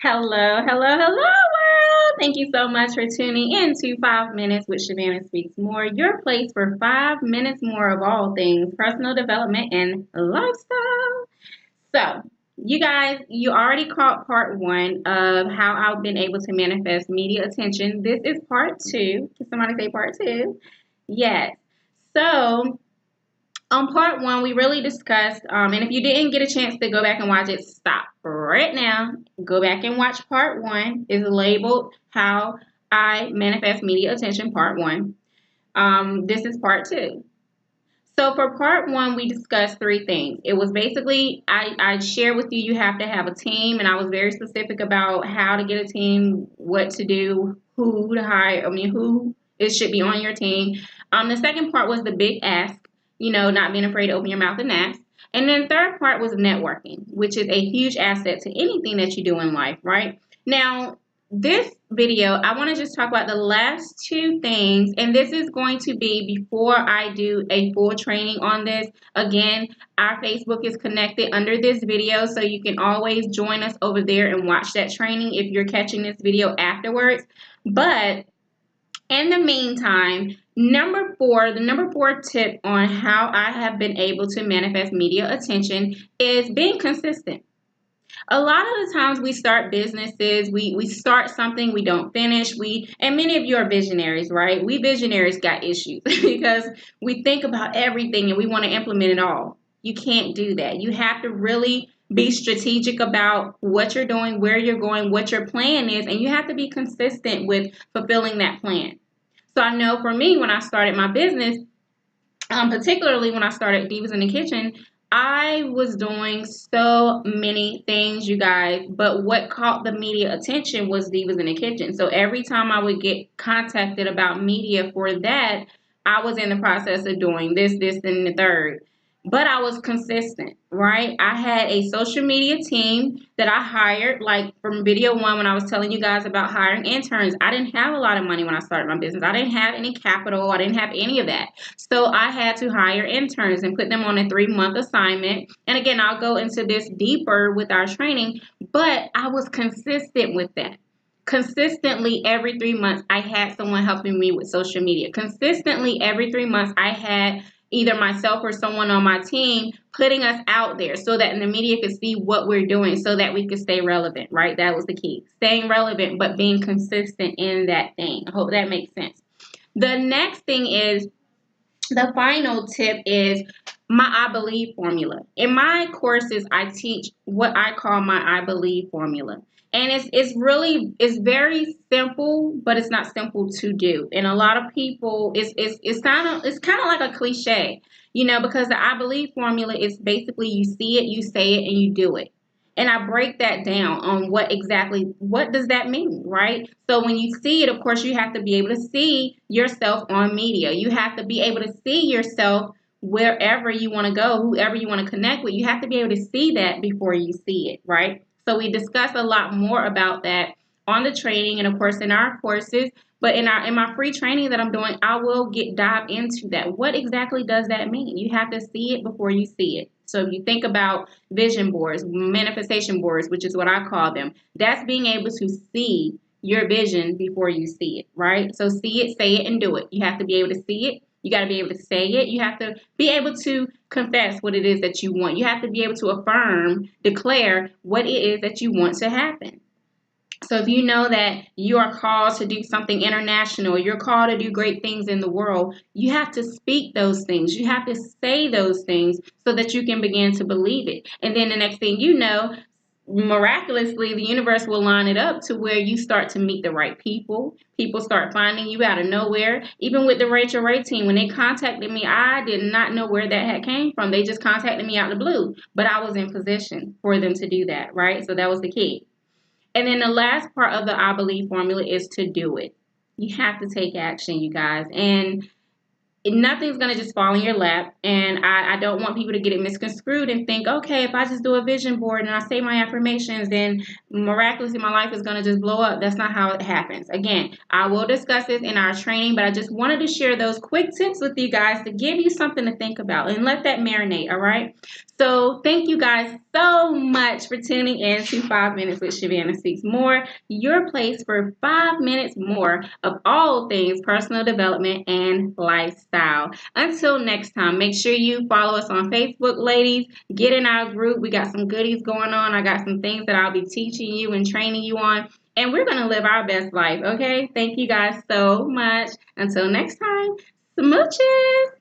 Hello, hello, hello, world. Thank you so much for tuning in to 5 Minutes with Shavannah Speaks More, your place for 5 minutes more of all things personal development and lifestyle. So, you guys, you already caught part one of how I've been able to manifest media attention. This is part two. Can somebody say part two? Yes. So, on part one, we really discussed, and if you didn't get a chance to go back and watch it, stop right now. Go back and watch part one. It's labeled How I Manifest Media Attention, part one. This is part two. So for part one, we discussed three things. It was basically, I shared with you, you have to have a team, and I was very specific about how to get a team, what to do, who to hire, who it should be on your team. The second part was the big ask, not being afraid to open your mouth and ask. And then third part was networking, which is a huge asset to anything that you do in life, right? Now, this video, I want to just talk about the last two things, and this is going to be before I do a full training on this. Again, our Facebook is connected under this video, so you can always join us over there and watch that training if you're catching this video afterwards. But in the meantime, the number four tip on how I have been able to manifest media attention is being consistent. A lot of the times we start businesses, we start something, we don't finish. And many of you are visionaries, right? We visionaries got issues because we think about everything and we want to implement it all. You can't do that. You have to really be strategic about what you're doing, where you're going, what your plan is, and you have to be consistent with fulfilling that plan. So I know for me, when I started my business, particularly when I started Divas in the Kitchen, I was doing so many things, you guys, but what caught the media attention was Divas in the Kitchen. So every time I would get contacted about media for that, I was in the process of doing this, and the third. But I was consistent, right? I had a social media team that I hired, like from video one when I was telling you guys about hiring interns. I didn't have a lot of money when I started my business. I didn't have any capital. I didn't have any of that. So I had to hire interns and put them on a 3-month assignment. And again, I'll go into this deeper with our training, but I was consistent with that. Consistently every 3 months, I had someone helping me with social media. Consistently every 3 months, I had either myself or someone on my team putting us out there so that the media could see what we're doing so that we could stay relevant, right? That was the key. Staying relevant, but being consistent in that thing. I hope that makes sense. The next thing is, the final tip is my I believe formula. In my courses, I teach what I call my I believe formula. And it's very simple, but it's not simple to do. And a lot of people it's kind of like a cliche, because the I believe formula is basically you see it, you say it, and you do it. And I break that down on what does that mean, right? So when you see it, of course, you have to be able to see yourself on media. You have to be able to see yourself wherever you want to go, whoever you want to connect with. You have to be able to see that before you see it, right? So we discuss a lot more about that on the training and of course in our courses. But in my free training that I'm doing, I will dive into that. What exactly does that mean? You have to see it before you see it. So if you think about vision boards, manifestation boards, which is what I call them, that's being able to see your vision before you see it, right? So see it, say it, and do it. You have to be able to see it. You got to be able to say it. You have to be able to confess what it is that you want. You have to be able to affirm, declare what it is that you want to happen. So if you know that you are called to do something international, you're called to do great things in the world, you have to speak those things. You have to say those things so that you can begin to believe it. And then the next thing you know, miraculously, the universe will line it up to where you start to meet the right people. People start finding you out of nowhere. Even with the Rachel Ray team, when they contacted me, I did not know where that had came from. They just contacted me out of the blue, but I was in position for them to do that, right? So that was the key. And then the last part of the I believe formula is to do it. You have to take action, you guys. And nothing's going to just fall in your lap. And I don't want people to get it misconstrued and think, okay, if I just do a vision board and I say my affirmations, then miraculously my life is going to just blow up. That's not how it happens. Again, I will discuss this in our training, but I just wanted to share those quick tips with you guys to give you something to think about and let that marinate, all right? So thank you guys so much for tuning in to 5 Minutes with Shavannah Speaks More, your place for 5 minutes more of all things personal development and lifestyle. Until next time, make sure you follow us on Facebook, ladies. Get in our group. We got some goodies going on. I got some things that I'll be teaching you and training you on. And we're going to live our best life, okay? Thank you guys so much. Until next time, smooches.